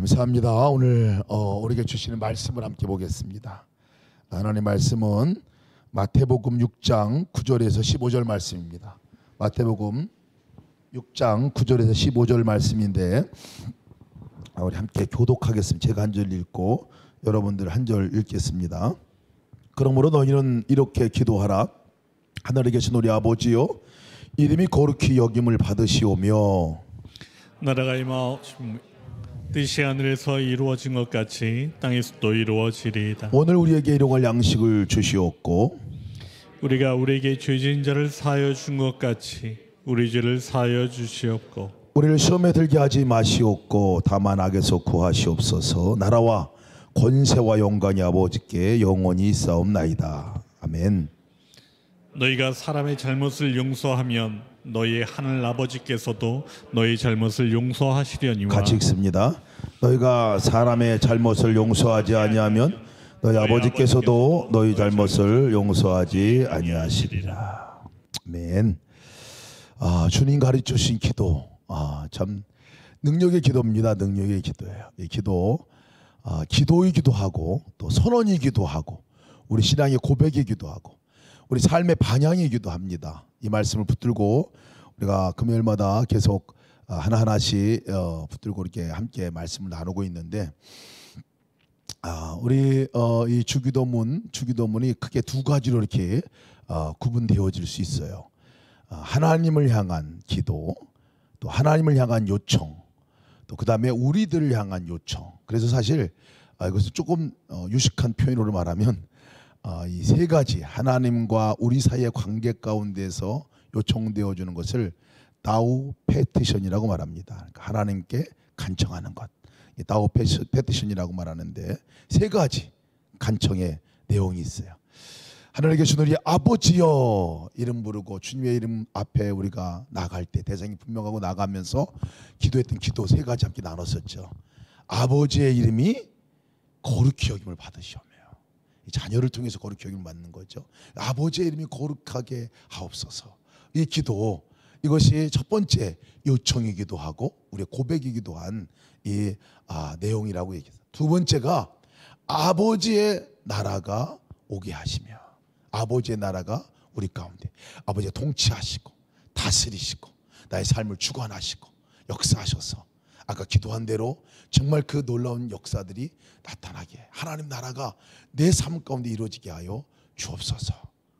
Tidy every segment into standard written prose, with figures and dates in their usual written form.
감사합니다. 오늘 우리에게 주시는 말씀을 함께 보겠습니다. 하나님 말씀은 마태복음 6장 9절에서 15절 말씀입니다. 마태복음 6장 9절에서 15절 말씀인데 우리 함께 교독하겠습니다. 제가 한 절 읽고 여러분들 한 절 읽겠습니다. 그러므로 너희는 이렇게 기도하라. 하늘에 계신 우리 아버지여, 이름이 거룩히 여김을 받으시오며 나라가 임하옵시며 뜻이 하늘에서 이루어진 것 같이 땅에서도 이루어지리이다. 오늘 우리에게 일용할 양식을 주시옵고 우리가 우리에게 죄진 자를 사하여 준 것 같이 우리 죄를 사하여 주시옵고 우리를 시험에 들게 하지 마시옵고 다만 악에서 구하시옵소서. 나라와 권세와 영광이 아버지께 영원히 있사옵나이다. 아멘. 너희가 사람의 잘못을 용서하면 너희 하늘 아버지께서도 너희 잘못을 용서하시려니와. 같이 읽습니다. 너희가 사람의 잘못을 용서하지 아니하면 너희 아버지께서도 너희 잘못을 용서하지 아니하시리라. 아멘. 주님 가르쳐 주신 기도, 참 능력의 기도입니다. 능력의 기도예요. 이 기도, 기도이기도 하고 또 선언이기도 하고 우리 신앙의 고백이기도 하고 우리 삶의 방향이기도 합니다. 이 말씀을 붙들고 우리가 금요일마다 계속 하나하나씩 붙들고 이렇게 함께 말씀을 나누고 있는데, 우리 이 주기도문이 크게 두 가지로 이렇게 구분되어질 수 있어요. 하나님을 향한 기도, 또 하나님을 향한 요청, 또 그 다음에 우리들을 향한 요청. 그래서 사실 이것을 조금 유식한 표현으로 말하면 이 세 가지 하나님과 우리 사이의 관계 가운데서 요청되어 주는 것을 다우 페티션이라고 말합니다. 그러니까 하나님께 간청하는 것, 다우 페티션이라고 말하는데 세 가지 간청의 내용이 있어요. 하늘에 계신 우리 아버지여, 이름 부르고 주님의 이름 앞에 우리가 나갈 때 대상이 분명하고 나가면서 기도했던 기도 세 가지 함께 나눴었죠. 아버지의 이름이 거룩히 여김을 받으시오며, 자녀를 통해서 거룩히 여김을 받는 거죠. 아버지의 이름이 거룩하게 하옵소서. 이 기도, 이것이 첫 번째 요청이기도 하고 우리의 고백이기도 한 이 내용이라고 얘기했어요. 두 번째가 아버지의 나라가 오게 하시며, 아버지의 나라가 우리 가운데 아버지가 통치하시고 다스리시고 나의 삶을 주관하시고 역사하셔서 아까 기도한 대로 정말 그 놀라운 역사들이 나타나게, 하나님 나라가 내 삶 가운데 이루어지게 하여 주옵소서.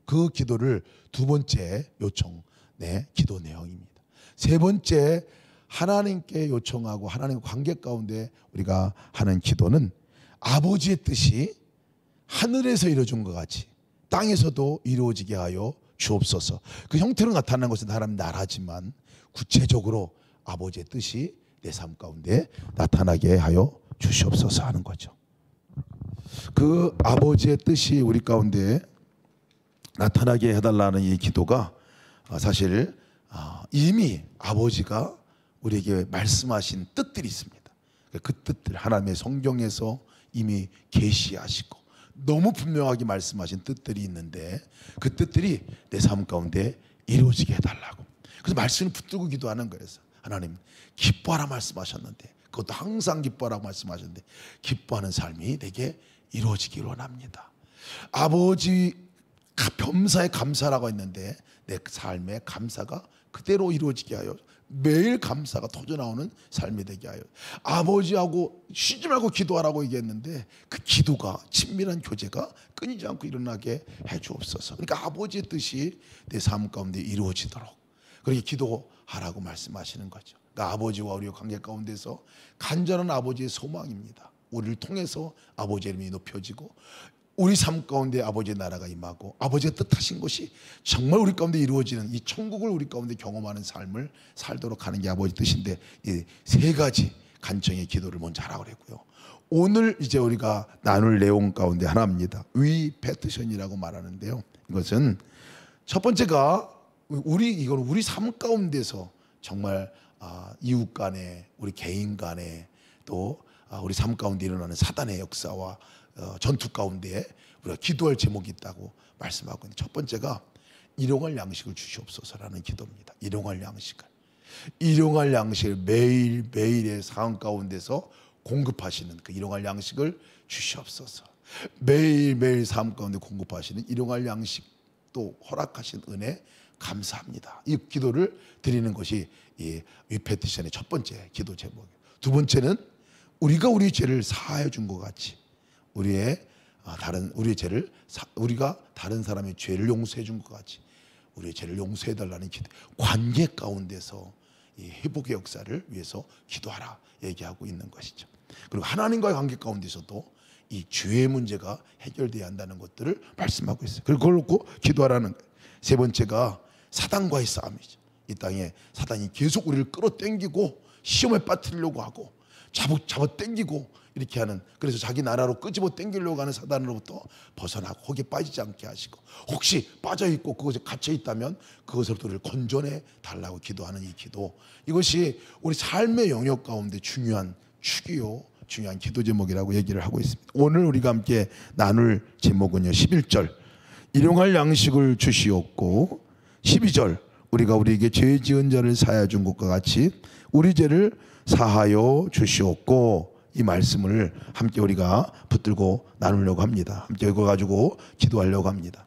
그 기도를 두 번째 요청, 기도 내용입니다. 세 번째, 하나님께 요청하고 하나님과 관계 가운데 우리가 하는 기도는 아버지의 뜻이 하늘에서 이루어진 것 같이 땅에서도 이루어지게 하여 주옵소서. 그 형태로 나타나는 것은 하나님 나라지만 구체적으로 아버지의 뜻이 내 삶 가운데 나타나게 하여 주시옵소서 하는 거죠. 그 아버지의 뜻이 우리 가운데 나타나게 해달라는 이 기도가 사실 이미 아버지가 우리에게 말씀하신 뜻들이 있습니다. 그 뜻들, 하나님의 성경에서 이미 계시하시고 너무 분명하게 말씀하신 뜻들이 있는데 그 뜻들이 내 삶 가운데 이루어지게 해달라고. 그래서 말씀을 붙들고 기도하는 거예요. 하나님 기뻐하라 말씀하셨는데, 그것도 항상 기뻐하라고 말씀하셨는데 기뻐하는 삶이 내게 이루어지기를 원합니다. 아버지 범사에 감사라고 했는데 내 삶의 감사가 그대로 이루어지게 하여 매일 감사가 터져나오는 삶이 되게 하여, 아버지하고 쉬지 말고 기도하라고 얘기했는데 그 기도가, 친밀한 교제가 끊이지 않고 일어나게 해 주옵소서. 그러니까 아버지의 뜻이 내 삶 가운데 이루어지도록 그렇게 기도하라고 말씀하시는 거죠. 그러니까 아버지와 우리의 관계 가운데서 간절한 아버지의 소망입니다. 우리를 통해서 아버지의 이름이 높여지고 우리 삶 가운데 아버지의 나라가 임하고 아버지가 뜻하신 것이 정말 우리 가운데 이루어지는 이 천국을 우리 가운데 경험하는 삶을 살도록 하는 게 아버지 뜻인데, 이 세 가지 간청의 기도를 먼저 하라고 그랬고요. 오늘 이제 우리가 나눌 내용 가운데 하나입니다. 위 패티션이라고 말하는데요. 이것은 첫 번째가 우리 삶 가운데서 정말 이웃 간에, 우리 개인 간에, 또 우리 삶 가운데 일어나는 사단의 역사와 전투 가운데 우리가 기도할 제목이 있다고 말씀하고 있는데, 첫 번째가 일용할 양식을 주시옵소서라는 기도입니다. 일용할 양식을 매일매일의 상황 가운데서 공급하시는 그 일용할 양식을 주시옵소서. 매일매일 삶 가운데 공급하시는 일용할 양식도 허락하신 은혜 감사합니다. 이 기도를 드리는 것이 이 위페티션의 첫 번째 기도 제목이에요. 두 번째는 우리가 우리 죄를 사하여 준 것 같이 우리의 죄를 우리가 다른 사람의 죄를 용서해 준 것 같이 우리의 죄를 용서해 달라는 기도. 관계 가운데서 이 회복의 역사를 위해서 기도하라 얘기하고 있는 것이죠. 그리고 하나님과의 관계 가운데서도 이 죄의 문제가 해결돼야 한다는 것들을 말씀하고 있어요. 그리고 그걸 놓고 기도하라는 거예요. 세 번째가 사단과의 싸움이죠. 이 땅에 사단이 계속 우리를 끌어당기고 시험에 빠뜨리려고 하고 잡아 당기고 이렇게 하는, 그래서 자기 나라로 끄집어 당기려고 하는 사단으로부터 벗어나고 거기에 빠지지 않게 하시고, 혹시 빠져있고 그것에 갇혀 있다면 그것으로부터 우리를 건져내 달라고 기도하는 이 기도, 이것이 우리 삶의 영역 가운데 중요한 축이요, 중요한 기도 제목이라고 얘기를 하고 있습니다. 오늘 우리가 함께 나눌 제목은요, 11절 일용할 양식을 주시옵고, 12절 우리가 우리에게 죄 지은 자를 사하여 준 것과 같이 우리 죄를 사하여 주시옵고, 이 말씀을 함께 우리가 붙들고 나누려고 합니다. 함께 이거 가지고 기도하려고 합니다.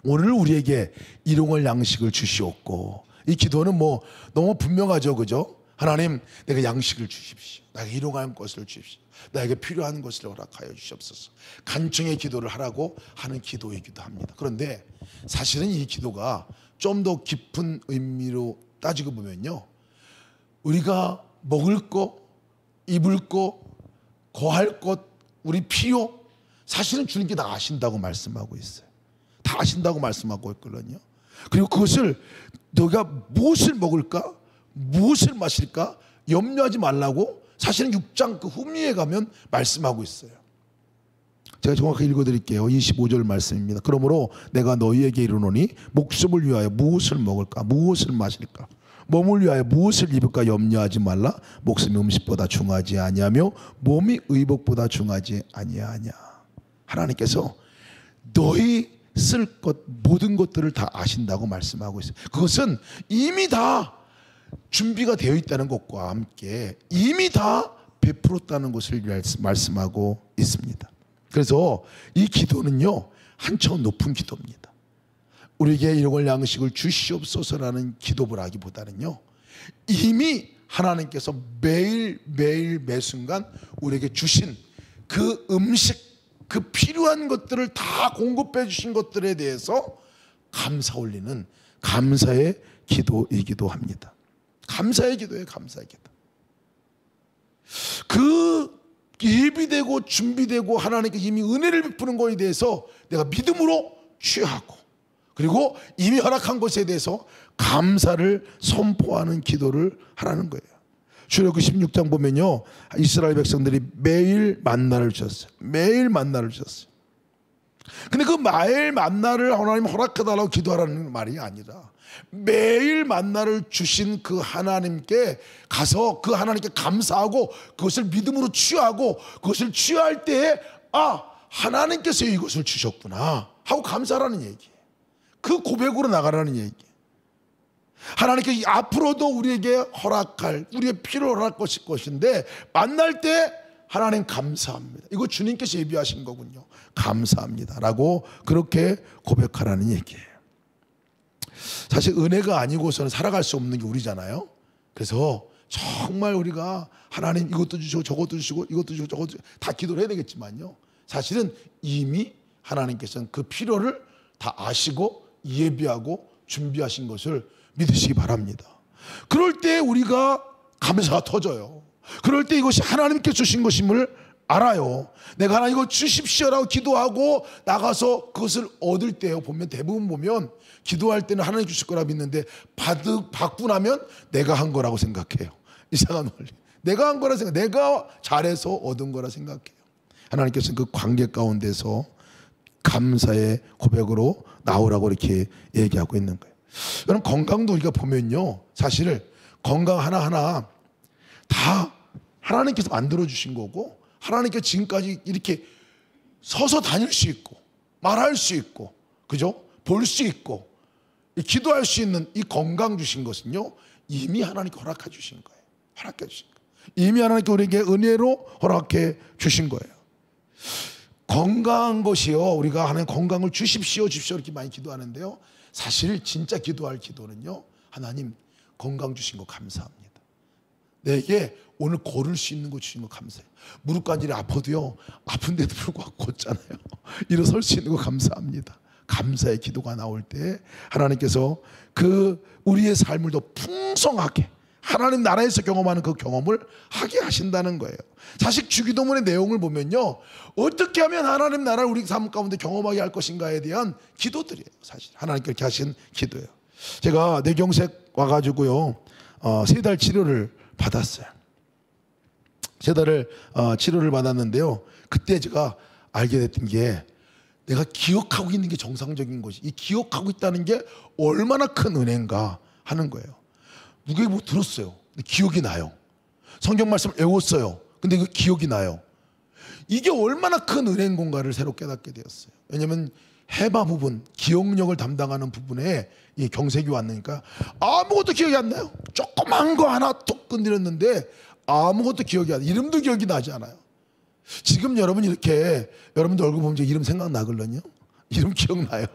오늘 우리에게 일용할 양식을 주시옵고, 이 기도는 뭐 너무 분명하죠, 그죠? 하나님, 내게 양식을 주십시오. 나에게 일용할 것을 주십시오. 나에게 필요한 것을 허락하여 주시옵소서. 간청의 기도를 하라고 하는 기도이기도 합니다. 그런데 사실은 이 기도가 좀 더 깊은 의미로 따지고 보면요, 우리가 먹을 것, 입을 것, 거할 것, 우리 필요, 사실은 주님께 다 아신다고 말씀하고 있어요. 다 아신다고 말씀하고 있거든요. 그리고 그것을 너가 무엇을 먹을까, 무엇을 마실까 염려하지 말라고 사실은 6장 그 후미에 가면 말씀하고 있어요. 제가 정확하게 읽어드릴게요. 25절 말씀입니다. 그러므로 내가 너희에게 이르노니 목숨을 위하여 무엇을 먹을까, 무엇을 마실까, 몸을 위하여 무엇을 입을까 염려하지 말라. 목숨이 음식보다 중하지 아니하며 몸이 의복보다 중하지 아니하냐. 하나님께서 너희 쓸 것 모든 것들을 다 아신다고 말씀하고 있어요. 그것은 이미 다 준비가 되어 있다는 것과 함께 이미 다 베풀었다는 것을 말씀하고 있습니다. 그래서 이 기도는요, 한층 높은 기도입니다. 우리에게 일용할 양식을 주시옵소서라는 기도라기보다는요, 이미 하나님께서 매일 매 순간 우리에게 주신 그 음식, 그 필요한 것들을 다 공급해 주신 것들에 대해서 감사 올리는 감사의 기도이기도 합니다. 감사의 기도예요, 감사의 기도. 그 예비되고 준비되고 하나님께 이미 은혜를 베푸는 것에 대해서 내가 믿음으로 취하고, 그리고 이미 허락한 것에 대해서 감사를 선포하는 기도를 하라는 거예요. 출애굽기 16장 보면요, 이스라엘 백성들이 매일 만나를 주셨어요. 매일 만나를 주셨어요. 근데 그 매일 만나를 하나님 허락해달라고 기도하라는 말이 아니라, 매일 만나를 주신 그 하나님께 가서 그 하나님께 감사하고 그것을 믿음으로 취하고, 그것을 취할 때에 하나님께서 이것을 주셨구나 하고 감사하라는 얘기예요. 그 고백으로 나가라는 얘기예요. 하나님께 앞으로도 우리에게 허락할, 우리의 필요를 허락할 것인데 만날 때 하나님 감사합니다. 이거 주님께서 예비하신 거군요. 감사합니다 라고 그렇게 고백하라는 얘기예요. 사실 은혜가 아니고서는 살아갈 수 없는 게 우리잖아요. 그래서 정말 우리가 하나님 이것도 주시고 저것도 주시고 이것도 주시고 저것도 주시고 다 기도를 해야 되겠지만요, 사실은 이미 하나님께서는 그 필요를 다 아시고 예비하고 준비하신 것을 믿으시기 바랍니다. 그럴 때 우리가 감사가 터져요. 그럴 때 이것이 하나님께 주신 것임을 알아요. 내가 하나님 이거 주십시오라고 기도하고 나가서 그것을 얻을 때요, 보면 대부분 보면 기도할 때는 하나님 주실 거라 믿는데 받고 나면 내가 한 거라고 생각해요. 이상한 원리. 내가 한 거라 생각, 내가 잘해서 얻은 거라 생각해요. 하나님께서는 그 관계 가운데서 감사의 고백으로 나오라고 이렇게 얘기하고 있는 거예요. 여러분, 건강도 우리가 보면요, 사실 건강 하나하나 다 하나님께서 만들어주신 거고, 하나님께서 지금까지 이렇게 서서 다닐 수 있고 말할 수 있고, 그죠? 볼 수 있고 기도할 수 있는 이 건강 주신 것은요, 이미 하나님께 허락해 주신 거예요. 허락해 주신 거예요. 이미 하나님께 우리에게 은혜로 허락해 주신 거예요. 건강한 것이요, 우리가 하나님 건강을 주십시오 주십시오 이렇게 많이 기도하는데요, 사실 진짜 기도할 기도는요, 하나님 건강 주신 거 감사합니다. 내게 오늘 걸을 수 있는 거 주신 거 감사해요. 무릎 관절이 아파도요, 아픈데도 불구하고 걷잖아요. 일어설 수 있는 거 감사합니다. 감사의 기도가 나올 때 하나님께서 그 우리의 삶을 더 풍성하게 하나님 나라에서 경험하는 그 경험을 하게 하신다는 거예요. 사실 주기도문의 내용을 보면요, 어떻게 하면 하나님 나라를 우리 삶 가운데 경험하게 할 것인가에 대한 기도들이에요. 사실 하나님께 이렇게 하신 기도예요. 제가 뇌경색 와가지고요, 3달 치료를 받았어요. 3달을 치료를 받았는데요, 그때 제가 알게 됐던 게, 내가 기억하고 있는 게 정상적인 것이, 이 기억하고 있다는 게 얼마나 큰 은혜인가 하는 거예요. 누가 뭐 들었어요, 근데 기억이 나요. 성경 말씀 외웠어요, 근데 그 기억이 나요. 이게 얼마나 큰 은혜인 건가를 새로 깨닫게 되었어요. 왜냐하면 해마 부분, 기억력을 담당하는 부분에 이 경색이 왔으니까 아무것도 기억이 안 나요. 조그만 거 하나 톡 건드렸는데 아무것도 기억이 안 나요. 이름도 기억이 나지 않아요. 지금 여러분 이렇게 여러분들 얼굴 보면 제 이름 생각나걸런요? 이름 기억나요.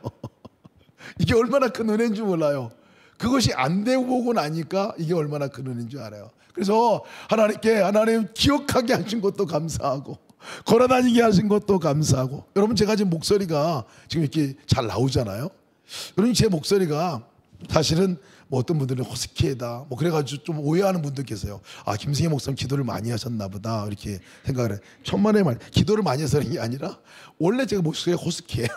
이게 얼마나 큰 은혜인 줄 몰라요. 그것이 안 되고 보고 나니까 이게 얼마나 큰 은혜인 줄 알아요. 그래서 하나님께, 하나님 기억하게 하신 것도 감사하고, 걸어다니게 하신 것도 감사하고. 여러분, 제가 지금 목소리가 지금 이렇게 잘 나오잖아요. 여러분, 제 목소리가 사실은 뭐 어떤 분들은 허스키하다 뭐 그래가지고 좀 오해하는 분들 계세요. 아, 김승희 목사님 기도를 많이 하셨나 보다 이렇게 생각을 해요. 천만의 말, 기도를 많이 해서 그런 게 아니라 원래 제가 목소리가 허스키해요.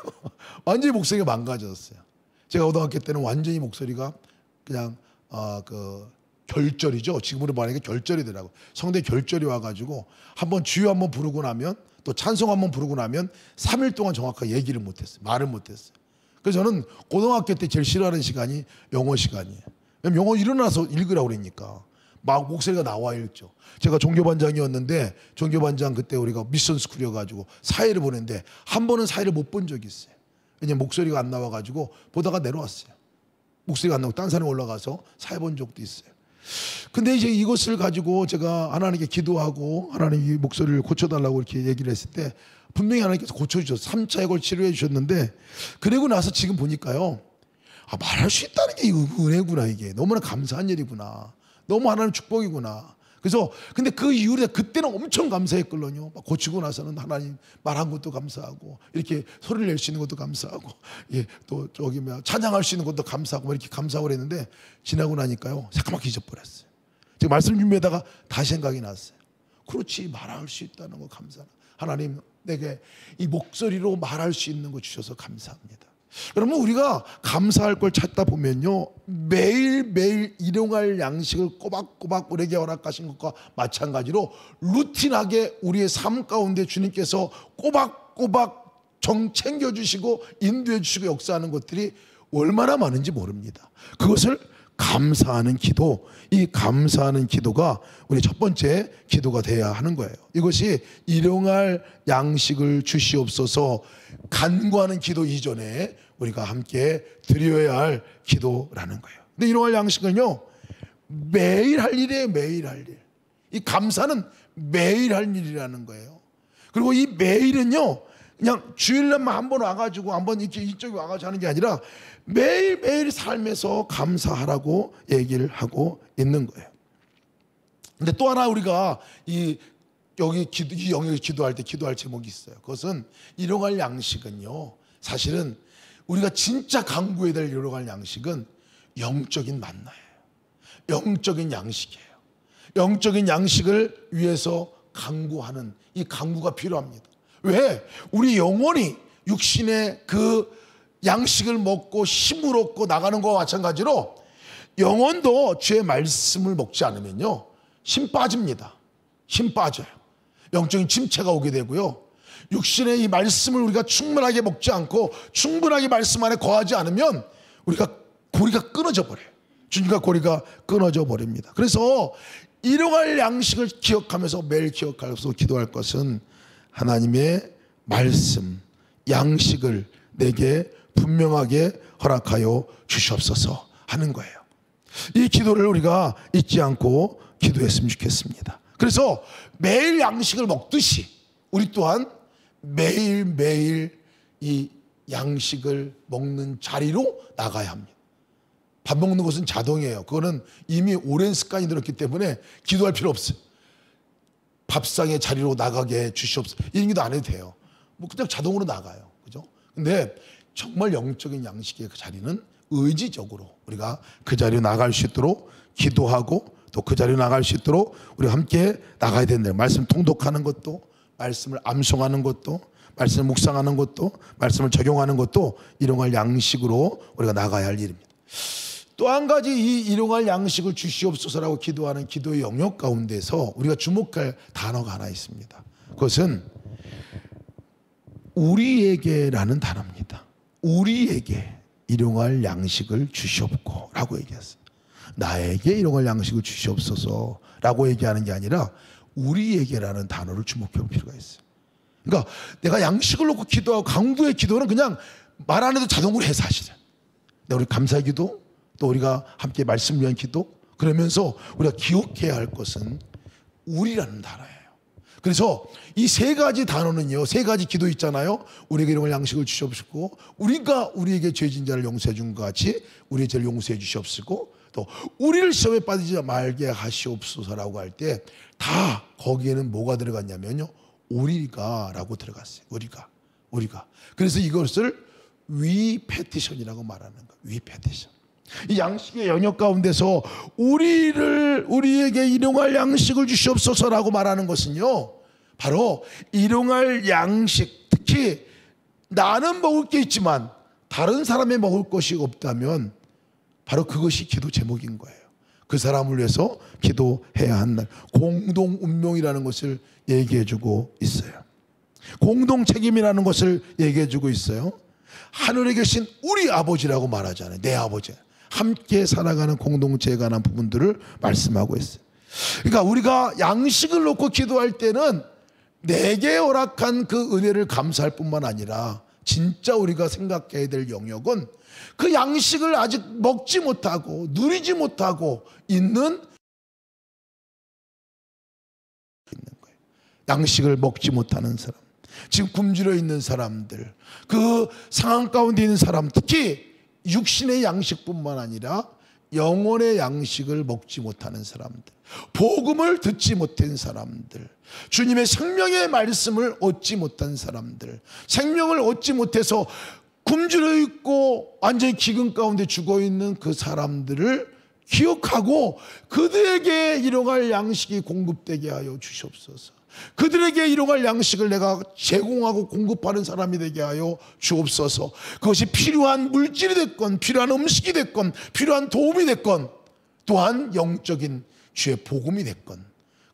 완전히 목소리가 망가졌어요. 제가 고등학교 때는 완전히 목소리가 그냥 그 결절이죠. 지금으로 말하니까 결절이더라고. 성대 결절이 와가지고 한번 주여 한번 부르고 나면, 또 찬송 한번 부르고 나면 3일 동안 정확하게 얘기를 못했어요. 말을 못했어요. 그래서 저는 고등학교 때 제일 싫어하는 시간이 영어 시간이에요. 왜냐면 영어 일어나서 읽으라고 그러니까 막 목소리가 나와 읽죠. 제가 종교반장이었는데, 종교반장 그때 우리가 미션 스쿨이어가지고 사회를 보는데 한 번은 사회를 못 본 적이 있어요. 왜냐면 목소리가 안 나와가지고 보다가 내려왔어요. 목소리가 안 나오고 딴 산에 올라가서 사회 본 적도 있어요. 근데 이제 이것을 가지고 제가 하나님께 기도하고 하나님 이 목소리를 고쳐달라고 이렇게 얘기를 했을 때 분명히 하나님께서 고쳐주셨어요. 3차 해골 치료해 주셨는데, 그리고 나서 지금 보니까요, 아, 말할 수 있다는 게 은혜구나. 이게 너무나 감사한 일이구나. 너무 하나님 축복이구나. 그래서 근데 그 이후에 그때는 엄청 감사했거든요. 막 고치고 나서는 하나님 말한 것도 감사하고, 이렇게 소리를 낼 수 있는 것도 감사하고, 예, 또 저기 뭐 찬양할 수 있는 것도 감사하고, 이렇게 감사하고 그랬는데 지나고 나니까요, 새까맣게 잊어버렸어요. 제가 말씀 준비하다가 다시 생각이 났어요. 그렇지, 말할 수 있다는 거 감사하다. 하나님 내게 이 목소리로 말할 수 있는 거 주셔서 감사합니다. 여러분, 우리가 감사할 걸 찾다 보면요, 매일매일 일용할 양식을 꼬박꼬박 우리에게 허락하신 것과 마찬가지로 루틴하게 우리의 삶 가운데 주님께서 꼬박꼬박 챙겨주시고 인도해 주시고 역사하는 것들이 얼마나 많은지 모릅니다. 그것을 감사하는 기도, 이 감사하는 기도가 우리 첫 번째 기도가 돼야 하는 거예요. 이것이 일용할 양식을 주시옵소서 간구하는 기도 이전에 우리가 함께 드려야 할 기도라는 거예요. 근데 일용할 양식은요, 매일 할 일이에요. 매일 할 일. 이 감사는 매일 할 일이라는 거예요. 그리고 이 매일은요, 그냥 주일날만 한번 와가지고 한번 이렇게 이쪽에 와가지고 하는 게 아니라 매일매일 삶에서 감사하라고 얘기를 하고 있는 거예요. 근데 또 하나 우리가 이 영역에 기도할 때 기도할 제목이 있어요. 그것은 일용할 양식은요, 사실은 우리가 진짜 강구해야 될 일용할 양식은 영적인 만나예요. 영적인 양식이에요. 영적인 양식을 위해서 강구하는 이 강구가 필요합니다. 왜? 우리 영혼이 육신의 그 양식을 먹고 힘을 얻고 나가는 것과 마찬가지로 영혼도 주의 말씀을 먹지 않으면요, 힘 빠집니다. 힘 빠져요. 영적인 침체가 오게 되고요, 육신의 이 말씀을 우리가 충분하게 먹지 않고 충분하게 말씀 안에 거하지 않으면 우리가 고리가 끊어져 버려요. 주님과 고리가 끊어져 버립니다. 그래서 일용할 양식을 기억하면서 매일 기억하면서 기도할 것은 하나님의 말씀, 양식을 내게 분명하게 허락하여 주시옵소서 하는 거예요. 이 기도를 우리가 잊지 않고 기도했으면 좋겠습니다. 그래서 매일 양식을 먹듯이 우리 또한 매일매일 이 양식을 먹는 자리로 나가야 합니다. 밥 먹는 것은 자동이에요. 그거는 이미 오랜 습관이 들었기 때문에 기도할 필요 없어요. 밥상의 자리로 나가게 해 주시옵소서. 이런 기도 안 해도 돼요. 뭐 그냥 자동으로 나가요. 그죠? 근데 정말 영적인 양식의 그 자리는 의지적으로 우리가 그 자리로 나갈 수 있도록 기도하고 또 그 자리로 나갈 수 있도록 우리가 함께 나가야 된다. 말씀 통독하는 것도, 말씀을 암송하는 것도, 말씀을 묵상하는 것도, 말씀을 적용하는 것도 일용할 양식으로 우리가 나가야 할 일입니다. 또 한 가지 이 일용할 양식을 주시옵소서라고 기도하는 기도의 영역 가운데서 우리가 주목할 단어가 하나 있습니다. 그것은 우리에게라는 단어입니다. 우리에게 일용할 양식을 주시옵고 라고 얘기했어요. 나에게 일용할 양식을 주시옵소서라고 얘기하는 게 아니라 우리에게라는 단어를 주목해 볼 필요가 있어요. 그러니까 내가 양식을 놓고 기도하고 강구의 기도는 그냥 말 안 해도 자동으로 해서 하시잖아요. 우리 감사 기도, 또 우리가 함께 말씀 위한 기도, 그러면서 우리가 기억해야 할 것은 우리라는 단어예요. 그래서 이 세 가지 단어는요, 세 가지 기도 있잖아요. 우리에게 일용할 양식을 주시옵시고, 우리가 우리에게 죄진 자를 용서해 준 것 같이 우리의 죄를 용서해 주시옵시고, 또 우리를 시험에 빠지지 말게 하시옵소서라고 할 때 다 거기에는 뭐가 들어갔냐면요, 우리가라고 들어갔어요. 우리가. 그래서 이것을 위페티션이라고 말하는 거예요. 위페티션. 이 양식의 영역 가운데서 우리에게 일용할 양식을 주시옵소서라고 말하는 것은요, 바로 일용할 양식, 특히 나는 먹을 게 있지만 다른 사람이 먹을 것이 없다면 바로 그것이 기도 제목인 거예요. 그 사람을 위해서 기도해야 하는 날, 공동 운명이라는 것을 얘기해주고 있어요. 공동 책임이라는 것을 얘기해주고 있어요. 하늘에 계신 우리 아버지라고 말하잖아요. 내 아버지. 함께 살아가는 공동체에 관한 부분들을 말씀하고 있어요. 그러니까 우리가 양식을 놓고 기도할 때는 내게 허락한 그 은혜를 감사할 뿐만 아니라 진짜 우리가 생각해야 될 영역은 그 양식을 아직 먹지 못하고 누리지 못하고 있는 거예요. 양식을 먹지 못하는 사람, 지금 굶주려 있는 사람들, 그 상황 가운데 있는 사람, 특히 육신의 양식뿐만 아니라 영혼의 양식을 먹지 못하는 사람들, 복음을 듣지 못한 사람들, 주님의 생명의 말씀을 얻지 못한 사람들, 생명을 얻지 못해서 굶주려 있고 완전히 기근 가운데 죽어 있는 그 사람들을 기억하고 그들에게 일용할 양식이 공급되게 하여 주시옵소서. 그들에게 일용할 양식을 내가 제공하고 공급하는 사람이 되게 하여 주옵소서. 그것이 필요한 물질이 됐건, 필요한 음식이 됐건, 필요한 도움이 됐건, 또한 영적인 주의 복음이 됐건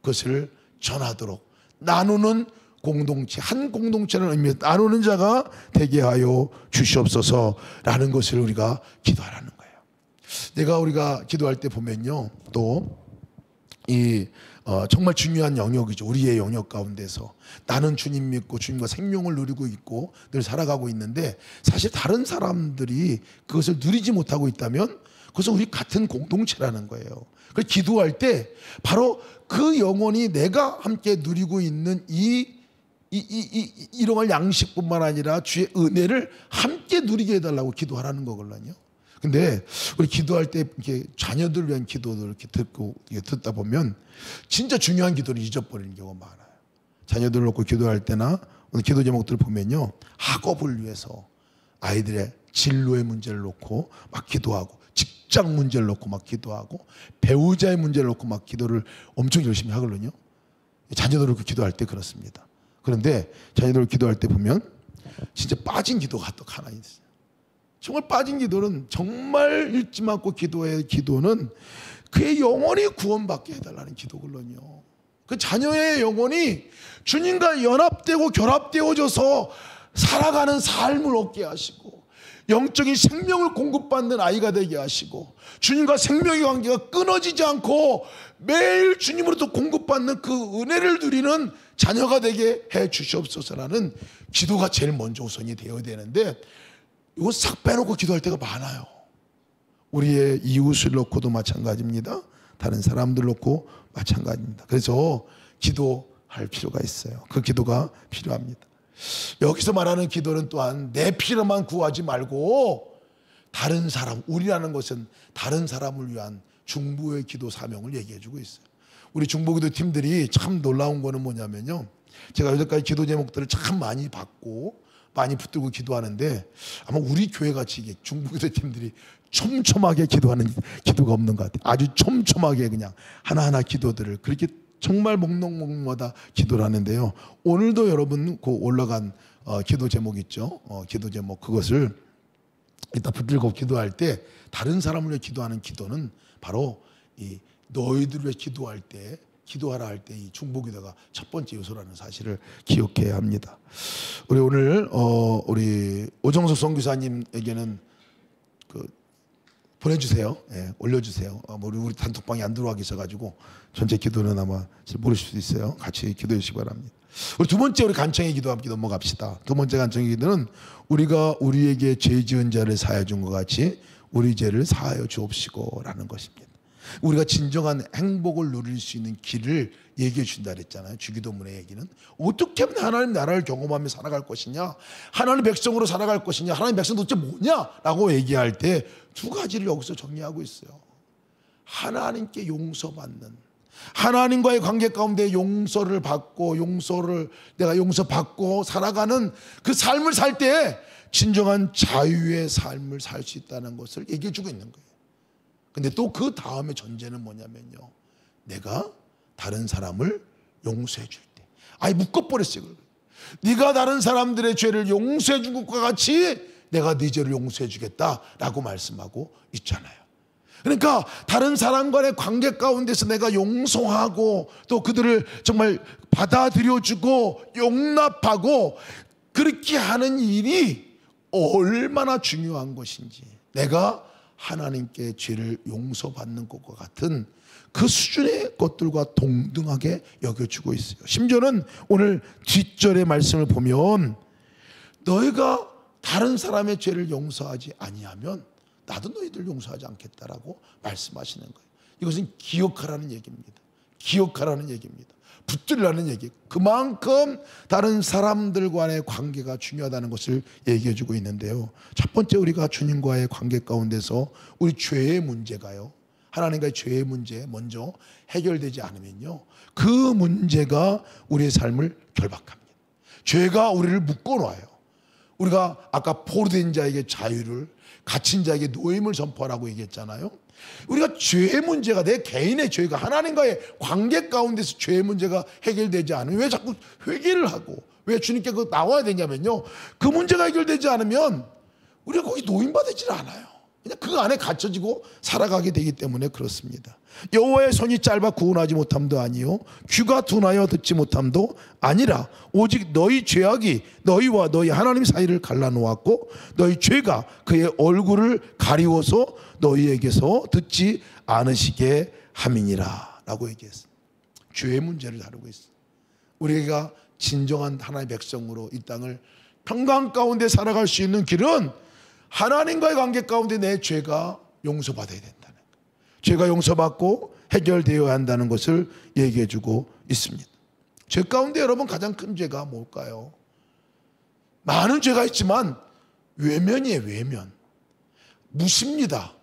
그것을 전하도록 나누는 공동체, 한 공동체라는 의미에서 나누는 자가 되게 하여 주시옵소서라는 것을 우리가 기도하라는 거예요. 우리가 기도할 때 보면요, 또 이 정말 중요한 영역이죠. 우리의 영역 가운데서 나는 주님 믿고 주님과 생명을 누리고 있고 늘 살아가고 있는데, 사실 다른 사람들이 그것을 누리지 못하고 있다면 그것은 우리 같은 공동체라는 거예요. 그래서 기도할 때 바로 그 영혼이 내가 함께 누리고 있는 일용할 양식뿐만 아니라 주의 은혜를 함께 누리게 해달라고 기도하라는 거거든요. 근데 우리 기도할 때 이렇게 자녀들 위한 기도를 이렇게 듣다 보면 진짜 중요한 기도를 잊어버리는 경우가 많아요. 자녀들을 놓고 기도할 때나 오늘 기도 제목들을 보면요, 학업을 위해서 아이들의 진로의 문제를 놓고 막 기도하고, 직장 문제를 놓고 막 기도하고, 배우자의 문제를 놓고 막 기도를 엄청 열심히 하거든요. 자녀들을 놓고 기도할 때 그렇습니다. 그런데 자녀들을 기도할 때 보면 진짜 빠진 기도가 또 하나 있어요. 정말 빠진 기도는, 정말 잊지 않고 기도의 기도는 그의 영혼이 구원받게 해달라는 기도거든요. 그 자녀의 영혼이 주님과 연합되고 결합되어져서 살아가는 삶을 얻게 하시고, 영적인 생명을 공급받는 아이가 되게 하시고, 주님과 생명의 관계가 끊어지지 않고 매일 주님으로부터 공급받는 그 은혜를 누리는 자녀가 되게 해 주시옵소서라는 기도가 제일 먼저 우선이 되어야 되는데, 이거 싹 빼놓고 기도할 때가 많아요. 우리의 이웃을 놓고도 마찬가지입니다. 다른 사람들 놓고 마찬가지입니다. 그래서 기도할 필요가 있어요. 그 기도가 필요합니다. 여기서 말하는 기도는 또한 내 필요만 구하지 말고 다른 사람, 우리라는 것은 다른 사람을 위한 중보의 기도 사명을 얘기해 주고 있어요. 우리 중보기도 팀들이 참 놀라운 거는 뭐냐면요, 제가 여태까지 기도 제목들을 참 많이 받고 많이 붙들고 기도하는데 아마 우리 교회같이 중보기도 팀들이 촘촘하게 기도하는 기도가 없는 것 같아요. 아주 촘촘하게 그냥 하나하나 기도들을 그렇게 정말 목록마다 기도를 하는데요. 오늘도 여러분 그 올라간 기도 제목 있죠. 기도 제목 그것을 이따 붙들고 기도할 때 다른 사람을 위해 기도하는 기도는 바로 이 너희들을 위해 기도할 때 기도하라 할 때 이 중보기도가 첫 번째 요소라는 사실을 기억해야 합니다. 우리 오늘 우리 오정석 선교사님에게는 그 보내주세요. 예, 올려주세요. 우리 단톡방에 안 들어와 계셔가지고 전체 기도는 아마 모르실 수도 있어요. 같이 기도해 주시기 바랍니다. 우리 두 번째 우리 간청의 기도 함께 넘어갑시다. 두 번째 간청의 기도는 우리가 우리에게 죄 지은 자를 사하여 준 것 같이 우리 죄를 사하여 주옵시고라는 것입니다. 우리가 진정한 행복을 누릴 수 있는 길을 얘기해 준다 그랬잖아요. 주기도문의 얘기는 어떻게 하면 하나님 나라를 경험하며 살아갈 것이냐, 하나님 백성으로 살아갈 것이냐, 하나님 백성 도대체 뭐냐라고 얘기할 때 두 가지를 여기서 정리하고 있어요. 하나님께 용서받는, 하나님과의 관계 가운데 용서를 받고 내가 용서받고 살아가는 그 삶을 살 때 진정한 자유의 삶을 살 수 있다는 것을 얘기해 주고 있는 거예요. 근데 또 그 다음에 전제는 뭐냐면요, 내가 다른 사람을 용서해 줄 때, 아예 묶어버렸어요. 네가 다른 사람들의 죄를 용서해 준 것과 같이 내가 네 죄를 용서해 주겠다라고 말씀하고 있잖아요. 그러니까 다른 사람과의 관계 가운데서 내가 용서하고 또 그들을 정말 받아들여주고 용납하고 그렇게 하는 일이 얼마나 중요한 것인지, 내가 하나님께 죄를 용서받는 것과 같은 그 수준의 것들과 동등하게 여겨주고 있어요. 심지어는 오늘 뒷절의 말씀을 보면 너희가 다른 사람의 죄를 용서하지 아니하면 나도 너희들 용서하지 않겠다라고 말씀하시는 거예요. 이것은 기억하라는 얘기입니다. 기억하라는 얘기입니다. 붙들라는 얘기. 그만큼 다른 사람들과의 관계가 중요하다는 것을 얘기해 주고 있는데요. 첫 번째, 우리가 주님과의 관계 가운데서 우리 죄의 문제가요, 하나님과의 죄의 문제 먼저 해결되지 않으면요, 그 문제가 우리의 삶을 결박합니다. 죄가 우리를 묶어놔요. 우리가 아까 포로된 자에게 자유를, 갇힌 자에게 노임을 선포하라고 얘기했잖아요. 우리가 죄의 문제가, 내 개인의 죄가 하나님과의 관계 가운데서 죄의 문제가 해결되지 않으면 왜 자꾸 회개를 하고 왜 주님께 나와야 되냐면요, 그 문제가 해결되지 않으면 우리가 거기 노임받지를 않아요. 그냥 그 안에 갇혀지고 살아가게 되기 때문에 그렇습니다. 여호와의 손이 짧아 구원하지 못함도 아니요 귀가 둔하여 듣지 못함도 아니라 오직 너희 죄악이 너희와 너희 하나님 사이를 갈라놓았고 너희 죄가 그의 얼굴을 가리워서 너희에게서 듣지 않으시게 함이니라 라고 얘기했어요. 죄의 문제를 다루고 있어요. 우리가 진정한 하나님의 백성으로 이 땅을 평강 가운데 살아갈 수 있는 길은 하나님과의 관계 가운데 내 죄가 용서받아야 된다는 거예요. 죄가 용서받고 해결되어야 한다는 것을 얘기해 주고 있습니다. 죄 가운데 여러분 가장 큰 죄가 뭘까요? 많은 죄가 있지만 외면이에요. 외면. 무시입니다.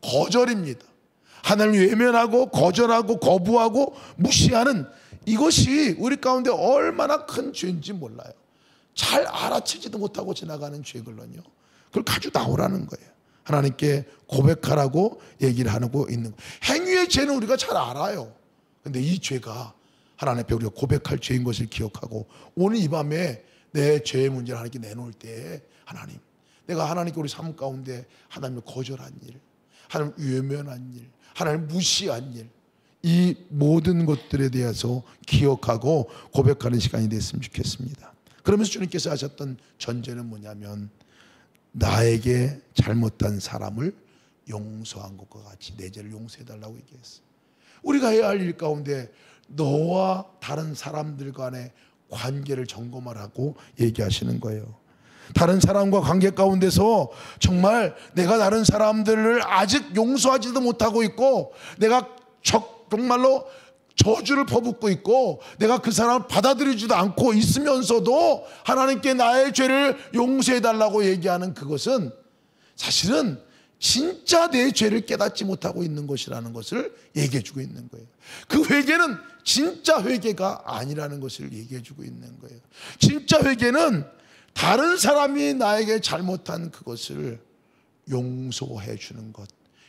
거절입니다. 하나님을 외면하고 거절하고 거부하고 무시하는 이것이 우리 가운데 얼마나 큰 죄인지 몰라요. 잘 알아채지도 못하고 지나가는 죄걸로요. 그걸 가지고 나오라는 거예요. 하나님께 고백하라고 얘기를 하고 있는 거예요. 행위의 죄는 우리가 잘 알아요. 그런데 이 죄가 하나님 앞에 우리가 고백할 죄인 것을 기억하고 오늘 이 밤에 내 죄의 문제를 하나님께 내놓을 때 하나님, 내가 하나님께 우리 삶 가운데 하나님을 거절한 일, 하나님을 외면한 일, 하나님을 무시한 일, 이 모든 것들에 대해서 기억하고 고백하는 시간이 됐으면 좋겠습니다. 그러면서 주님께서 하셨던 전제는 뭐냐면 나에게 잘못한 사람을 용서한 것과 같이 내 죄를 용서해달라고 얘기했어요. 우리가 해야 할 일 가운데 너와 다른 사람들 간의 관계를 점검하라고 얘기하시는 거예요. 다른 사람과 관계 가운데서 정말 내가 다른 사람들을 아직 용서하지도 못하고 있고 내가 정말로 저주를 퍼붓고 있고 내가 그 사람을 받아들이지도 않고 있으면서도 하나님께 나의 죄를 용서해달라고 얘기하는 그것은 사실은 진짜 내 죄를 깨닫지 못하고 있는 것이라는 것을 얘기해주고 있는 거예요. 그 회개는 진짜 회개가 아니라는 것을 얘기해주고 있는 거예요. 진짜 회개는 다른 사람이 나에게 잘못한 그것을 용서해 주는 것,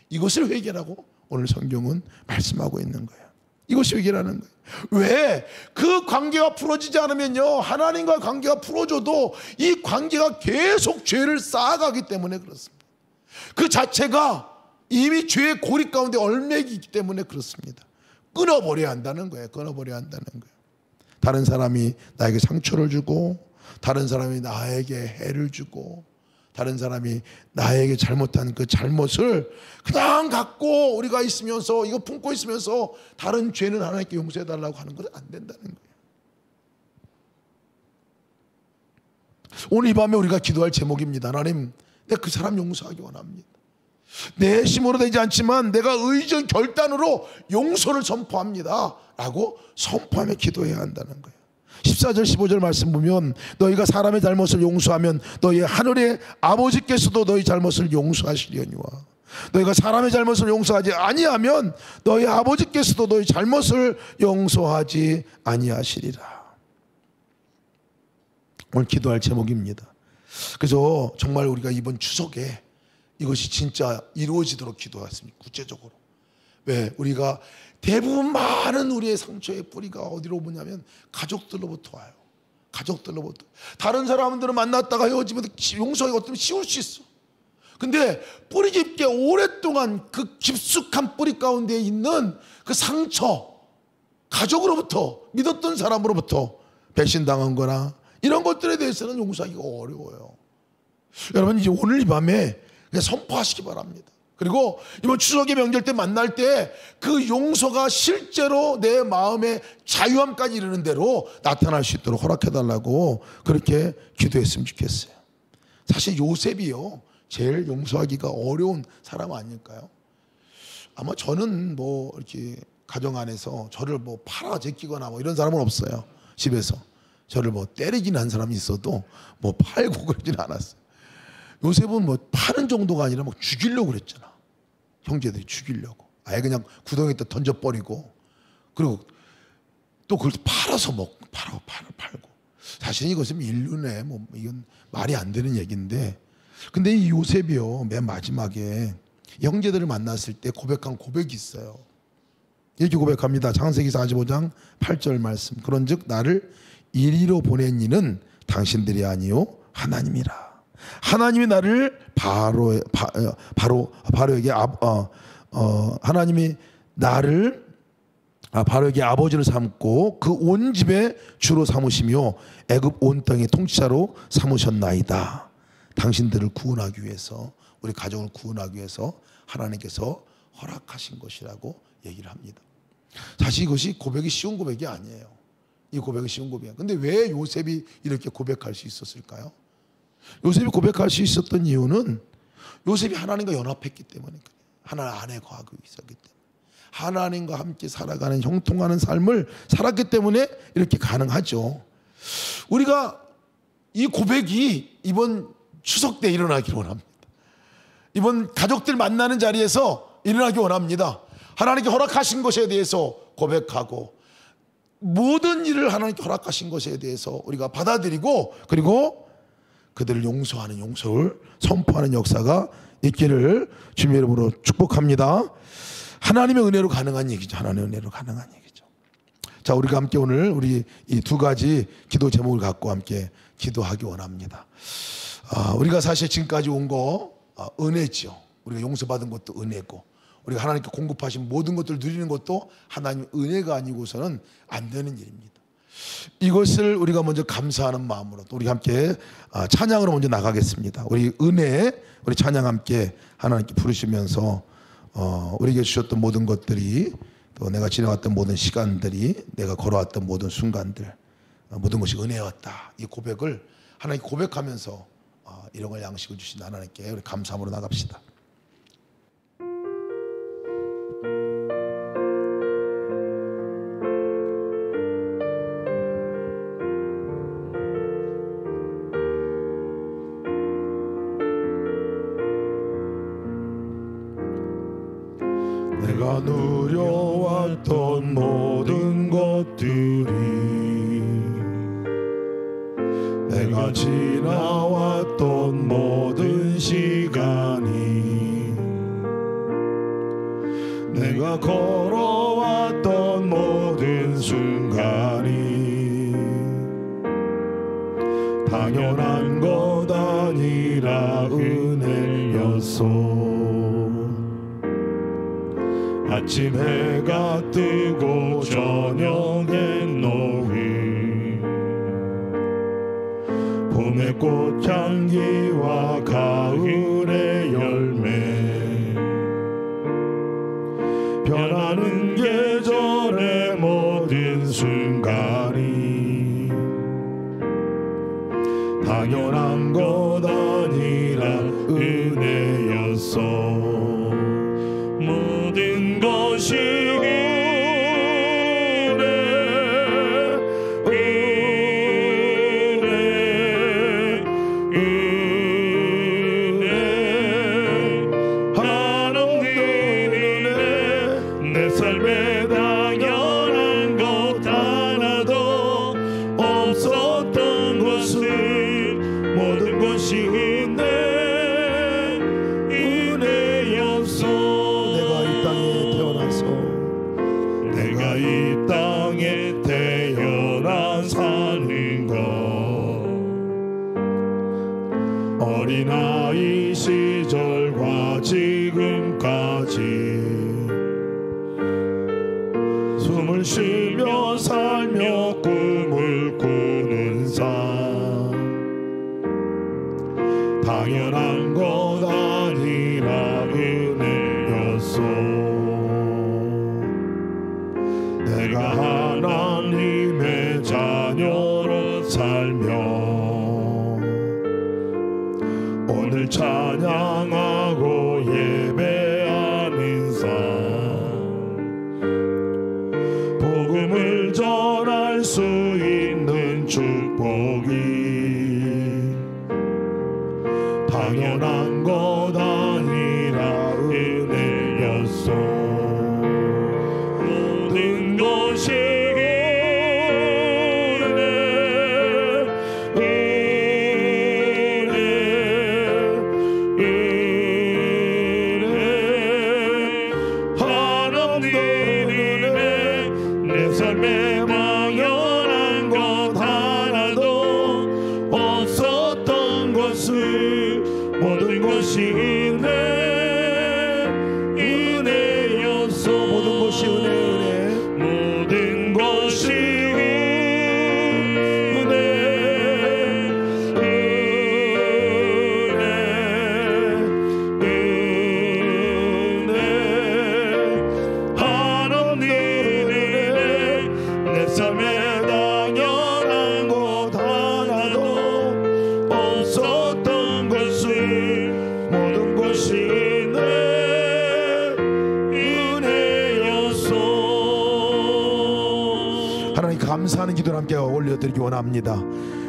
이것을 회개라고 오늘 성경은 말씀하고 있는 거예요. 이것이 회개라는 거예요. 왜? 그 관계가 풀어지지 않으면요, 하나님과 관계가 풀어져도 이 관계가 계속 죄를 쌓아가기 때문에 그렇습니다. 그 자체가 이미 죄의 고리 가운데 얽매이기 때문에 그렇습니다. 끊어버려야 한다는 거예요. 끊어버려야 한다는 거예요. 다른 사람이 나에게 상처를 주고, 다른 사람이 나에게 해를 주고, 다른 사람이 나에게 잘못한 그 잘못을 그냥 갖고 우리가 있으면서, 이거 품고 있으면서 다른 죄는 하나님께 용서해달라고 하는 것은 안 된다는 거예요. 오늘 이 밤에 우리가 기도할 제목입니다. 하나님, 내가 그 사람 용서하기 원합니다. 내 힘으로 되지 않지만 내가 의정 결단으로 용서를 선포합니다 라고 선포하며 기도해야 한다는 거예요. 14절 15절 말씀 보면 너희가 사람의 잘못을 용서하면 너희 하늘의 아버지께서도 너희 잘못을 용서하시려니와 너희가 사람의 잘못을 용서하지 아니하면 너희 아버지께서도 너희 잘못을 용서하지 아니하시리라. 오늘 기도할 제목입니다. 그래서 정말 우리가 이번 추석에 이것이 진짜 이루어지도록 기도했습니다. 구체적으로. 왜? 우리가 대부분 많은 우리의 상처의 뿌리가 어디로 오냐면 가족들로부터 와요. 가족들로부터. 다른 사람들을 만났다가 헤어지면 용서하기가 어쩌면 쉬울 수 있어. 근데 뿌리 깊게 오랫동안 그 깊숙한 뿌리 가운데 있는 그 상처, 가족으로부터, 믿었던 사람으로부터 배신당한 거나 이런 것들에 대해서는 용서하기가 어려워요. 여러분, 이제 오늘 이 밤에 그냥 선포하시기 바랍니다. 그리고 이번 추석의 명절 때 만날 때 그 용서가 실제로 내 마음의 자유함까지 이르는 대로 나타날 수 있도록 허락해달라고 그렇게 기도했으면 좋겠어요. 사실 요셉이요, 제일 용서하기가 어려운 사람 아닐까요? 아마 저는 뭐 이렇게 가정 안에서 저를 뭐 팔아 제끼거나 뭐 이런 사람은 없어요. 집에서 저를 뭐 때리긴 한 사람이 있어도 뭐 팔고 그러진 않았어요. 요셉은 뭐 파는 정도가 아니라 막 죽이려고 그랬잖아. 형제들이 죽이려고. 아예 그냥 구덩이에 던져버리고, 그리고 또 그걸 팔아서 먹고, 팔고. 사실 이것은 인륜에 뭐 이건 말이 안 되는 얘기인데, 근데 이 요셉이요, 맨 마지막에 형제들을 만났을 때 고백한 고백이 있어요. 이렇게 고백합니다. 창세기 45장 8절 말씀. 그런즉 나를 이리로 보낸 이는 당신들이 아니요 하나님이라. 하나님이 나를 바로에게 하나님이 나를 바로에게 아버지를 삼고 그 온 집의 주로 삼으시며 애굽 온 땅의 통치자로 삼으셨나이다. 당신들을 구원하기 위해서, 우리 가정을 구원하기 위해서 하나님께서 허락하신 것이라고 얘기를 합니다. 사실 이것이 고백이 쉬운 고백이 아니에요. 이 고백은 쉬운 고백이에요. 근데 왜 요셉이 이렇게 고백할 수 있었을까요? 요셉이 고백할 수 있었던 이유는 요셉이 하나님과 연합했기 때문에 그래요. 하나님 안에 거하고 있었기 때문에, 하나님과 함께 살아가는 형통하는 삶을 살았기 때문에 이렇게 가능하죠. 우리가 이 고백이 이번 추석 때 일어나기를 원합니다. 이번 가족들 만나는 자리에서 일어나기 원합니다. 하나님께 허락하신 것에 대해서 고백하고 모든 일을 하나님께 허락하신 것에 대해서 우리가 받아들이고, 그리고 그들을 용서하는, 용서를 선포하는 역사가 있기를 주님의 이름으로 축복합니다. 하나님의 은혜로 가능한 얘기죠. 하나님의 은혜로 가능한 얘기죠. 자, 우리가 함께 오늘 우리 이 두 가지 기도 제목을 갖고 함께 기도하기 원합니다. 우리가 사실 지금까지 온 거 은혜죠. 우리가 용서받은 것도 은혜고, 우리가 하나님께 공급하신 모든 것들을 누리는 것도 하나님의 은혜가 아니고서는 안 되는 일입니다. 이것을 우리가 먼저 감사하는 마음으로 또 우리 함께 찬양으로 먼저 나가겠습니다. 우리 은혜, 우리 찬양 함께 하나님께 부르시면서 우리에게 주셨던 모든 것들이, 또 내가 지나왔던 모든 시간들이, 내가 걸어왔던 모든 순간들, 모든 것이 은혜였다. 이 고백을 하나님께 고백하면서 일용할 양식을 주신 하나님께 우리 감사함으로 나갑시다. 내가 누려왔던 모든 것들이, 내가 지나왔던 모든 시간이, 내가 걸어왔던 모든 순간이 당연한 것 아니라 은혜였소. 아침 해가 뜨고 저녁에 노을, 봄의 꽃향기와 가을의 열매, 변하는 계절의 모든 순간이 당연한 것 아니라 은혜였어. 모든 것이 어린아이 시절과 지금까지 숨을 쉬며 살며 꿈을 꾸는 삶, 당연한 것 아니라 은혜였소. 내가 하나님의 자녀로 살며 오늘 찬양하고 예배하는 삶, 복음을 전할 수 있는 축복이 당연한 것 아니라 은혜였소. 모든 것이 감사하는 기도를 함께 올려드리기 원합니다.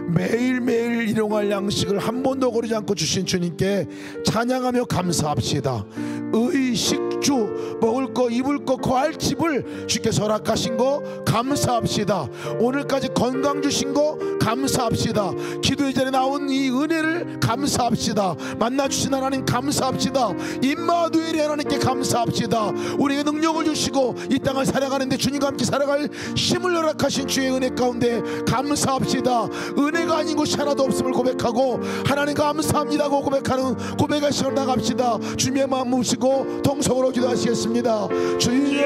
매일매일 일용할 양식을 한 번도 거르지 않고 주신 주님께 찬양하며 감사합시다. 의식주, 먹을 거 입을 거 거할 집을 주께서 허락하신 거 감사합시다. 오늘까지 건강 주신 거 감사합시다. 기도의 자리에 나온 이 은혜를 감사합시다. 만나주신 하나님 감사합시다. 임마누엘의 하나님께 감사합시다. 우리에게 능력을 주시고 이 땅을 살아가는데 주님과 함께 살아갈 힘을 허락하신 주의 은혜 가운데 감사합시다. 은혜가 아닌 것이 하나도 없음을 고백하고 하나님 감사합니다고 고백하는 고백의 시간 나갑시다. 주님의 마음 모시고 동성으로 기도하시겠습니다. 주님,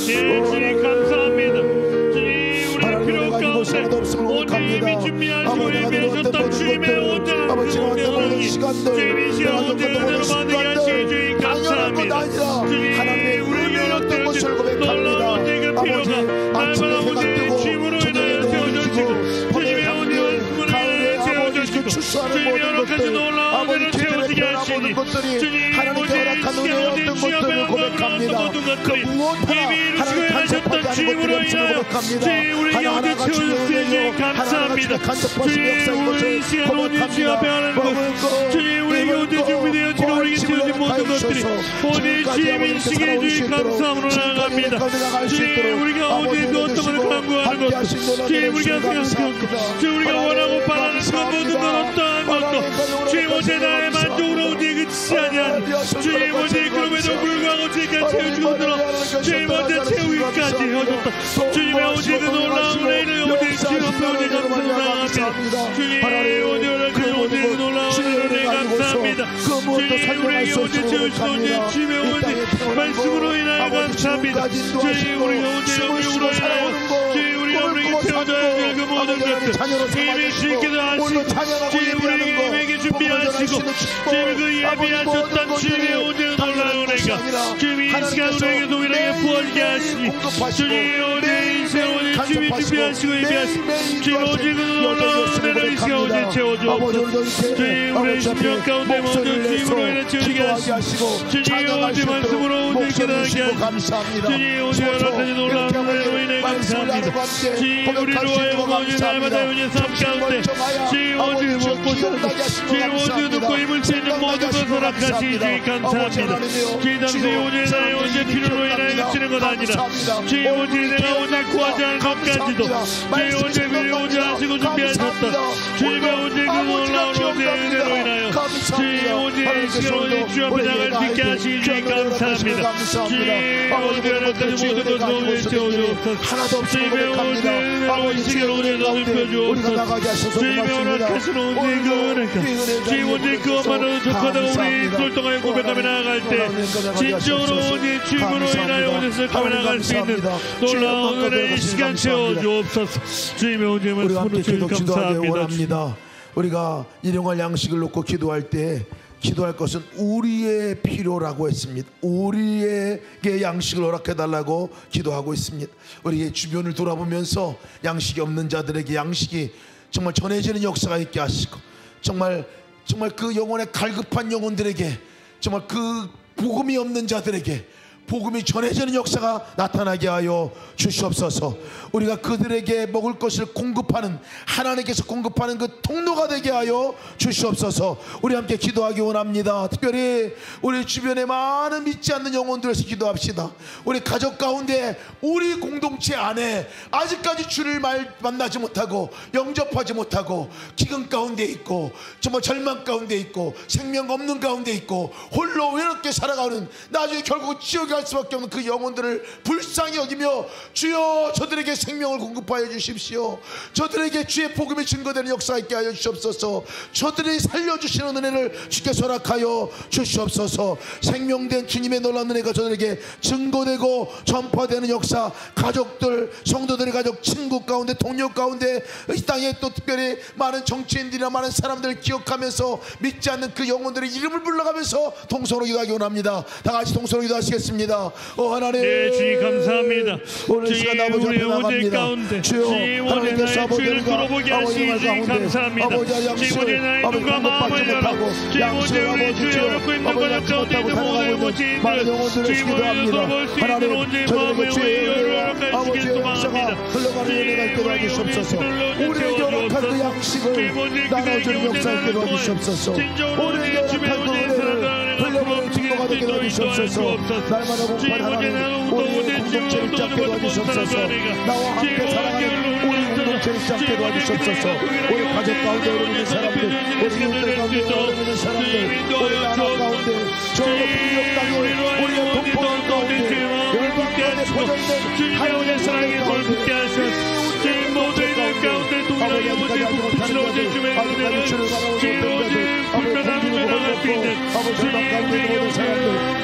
주님 감사합니다. 주님, 우리 필요 가운데 오늘 준비하시고 예배하셨던 주님의 온전한 모든 시간들, 내가 겪었던 순간들 당연한 것 아니라 하나님의 은혜였던 것을 고백합니다. 아버지, 아침에 해가 뜨고 저녁에 노을이 지고 봄의 향기를 가을에 아버지 출소하는 모든 것들, 아버지 계절의 변화 모든 것들이 하나님께 허락한 은혜였던 것들을 고백합니다. 고백합니다. 모든 그 것들이 무엇 하나 이미 이루시고 하나님 하셨던 간섭하지 않은 주님으로 것들이 없음을 인하여 고백합니다. 주님 우리 가운데 하나하나가 채워주시니 주님의 감사합니다. 간섭하시는 주님 역사인 오늘 것을 이 시간 오늘 주 앞에 하는 것 주님 우리에게 오늘 준비되어지고 우리에게 주어진 모든 것들이 오늘 주님 인식에 주님 감사함으로 나아갑니다. 주님 우리가 오늘 그 어떤 것을 강구하는 것도 주님 우리가 생각하고 주님 우리가 원하고 바라는 그 모든 것 어떠한 것도 주님 오늘 나의 만족으로 오늘 그치지 아니하니 주님 오늘 그럼에도 불구하고 주님까지 채워주고 들어 주님 오늘 채우기까지 해줬다. 주님의 오늘 그 놀라운 은혜를 오늘 주님 앞에 오늘 감사를 나갑니다. 주님 오늘 그 놀라운 은혜 감사합니다. 주님 우리에게 오늘 채우신 오늘 주님의 오늘 말씀으로 인하여 감사합니다. 주님 우리가 오늘 영으로 인하여 주님 우리가 우리에게 채워줘야 될 그 모든 것들 이미 주님께서 하시고 주님 우리에게 준비하시고 주님 그 예비하셨던 주님의 오늘 놀라운 은혜가 주님 이 시간 우리에게 동일하게 부어지게 하시니 주님 오늘 이 시간 오늘 주님이 준비하시고 예비하시고 주님 오늘 그 놀라운 은혜를 이 시간 오늘 채워주옵소서. 주님 우리의 심령 가운데 모든 주님으로 인해 채우게 하시고 주님 오늘 말씀으로 오늘 깨닫게 하시고 주님 오늘 여러 가지 놀라운 은혜로 인해 감사합니다. 주님 우리를 위하여 오늘 날마다 연의 삶 가운데 주님 오늘 먹고 살고 주님 오늘 듣고 입을 수 있는 모든 것을 허락하시니 주님 감사합니다. 주님 당시 오늘 나의 오늘 필요로 인하여 그치는 것 아니라 주님 오늘 내가 오늘 구하지 않은 것까지도 주님 오늘 미리 오늘 하시고 준비하셨다. 주님의 오늘 그 놀라운 오늘 은혜로 인하여 주님 오늘 이 시간 오늘 주 앞에 나갈 수 있게 하시니 주님 감사합니다. 주님 오늘 여러 가지 모든 것을 오늘 채워주옵소서. 주님의 오늘 은혜로 이 시간 오늘 높여주옵소서. 주님의 허락하신 오늘 그 은혜가 주님 오늘 그것만으로 족하다고 우리 돌동하여 고백하며 나아갈 때 진정으로 오늘 주님으로 인하여 오늘 슬퍼며 나갈 수 있는 놀라운 은혜를 이 시간 채워주옵소서. 주님의 오늘 말씀으로 주님 감사합니다. 우리가 일용할 양식을 놓고 기도할 때 기도할 것은 우리의 필요라고 했습니다. 우리에게 양식을 허락해달라고 기도하고 있습니다. 우리의 주변을 돌아보면서 양식이 없는 자들에게 양식이 정말 전해지는 역사가 있게 하시고 정말 그 영혼의 갈급한 영혼들에게 정말 그 복음이 없는 자들에게 복음이 전해지는 역사가 나타나게 하여 주시옵소서. 우리가 그들에게 먹을 것을 공급하는 하나님께서 공급하는 그 통로가 되게 하여 주시옵소서. 우리 함께 기도하기 원합니다. 특별히 우리 주변에 많은 믿지 않는 영혼들에서 기도합시다. 우리 가족 가운데 우리 공동체 안에 아직까지 주를 만나지 못하고 영접하지 못하고 기근 가운데 있고 정말 절망 가운데 있고 생명 없는 가운데 있고 홀로 외롭게 살아가는 나중에 결국 지옥에 갈 수밖에 없는 그 영혼들을 불쌍히 여기며 주여 저들에게 생명을 공급하여 주십시오. 저들에게 주의 복음이 증거되는 역사 있게 하여 주시옵소서. 저들이 살려주시는 은혜를 주께서 허락하여 주시옵소서. 생명된 주님의 놀라운 은혜가 저들에게 증거되고 전파되는 역사, 가족들, 성도들의 가족, 친구 가운데, 동료 가운데, 이 땅에 또 특별히 많은 정치인들이나 많은 사람들을 기억하면서 믿지 않는 그 영혼들의 이름을 불러가면서 동서로 기도하기 원합니다. 다 같이 동서로 기도하시겠습니다. 하나님, 네, 주님 감사합니다. 오늘 시간 아버지 앞에 나갑니다. 주여 하나님께서 주를 돌아보게 하시니 주님 감사합니다. 주님 오늘 나의 눈과 마음을 열어 주님 오늘 우리 주의 어렵고 힘든 번역 가운데 있는 모든 모친들 주님 오늘 돌아볼 수 있는 온전히 마음의 오해를 허락하시길 소망합니다. 주님 우리에게 허락한 그 양식을 나눠주는 역사 있게 도와주시옵소서. 우리에게 허락한 그 은혜를 흘려보는 증거가 되게 도와주시옵소서. 날마다 공판하는 우리 공동체를 잡게 도와주시옵소서. 나와 함께 살아가는 우리 공동체를 잡게 도와주시옵소서. 우리 가족 가운데 어려운 사람들, 우리 형제 가운데 어려운 사람들, 우리 나라 가운데 저 비력 땅에 우리의 동포들 가운데 열방 가운데 퍼져있는 하나님의 사랑의 가운데 주님 모두의 가운데 동일하게 아버지 부끄러우신 주의 은혜를 주님 불편함을 나갈 수 있는 주님의 모든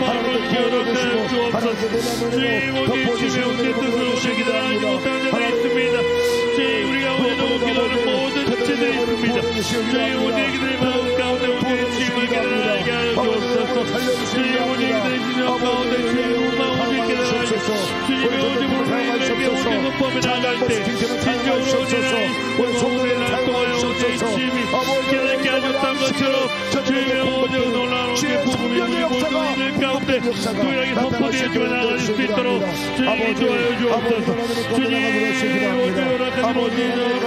마음을 기억해 주옵소서. 주님 오늘 주의 오늘 뜻을 오시기도 하지 못한 자가 있습니다. 주님 우리가 오늘 기도하는 모든 지체들이 있습니다. 주님 오늘 기도의 마음 가운데 오늘 주님을 깨달아게 하여 주옵소서. 주님 오늘 기도의 진영 가운데 주의 마음을 깨달아주옵소서. 주님의 오늘 우리에게 오늘 법에 나갈 때 진정으로 오늘 오늘 날 통하여 오늘 주님이 깨닫게 하셨던 것처럼 주의 오늘 놀라운 우리의 복음이 우리 모든 이들 가운데 동일하게 선포되어지며 나아갈 수 있도록 주님이 도와여 주옵소서. 주님 오늘 허락하신 모든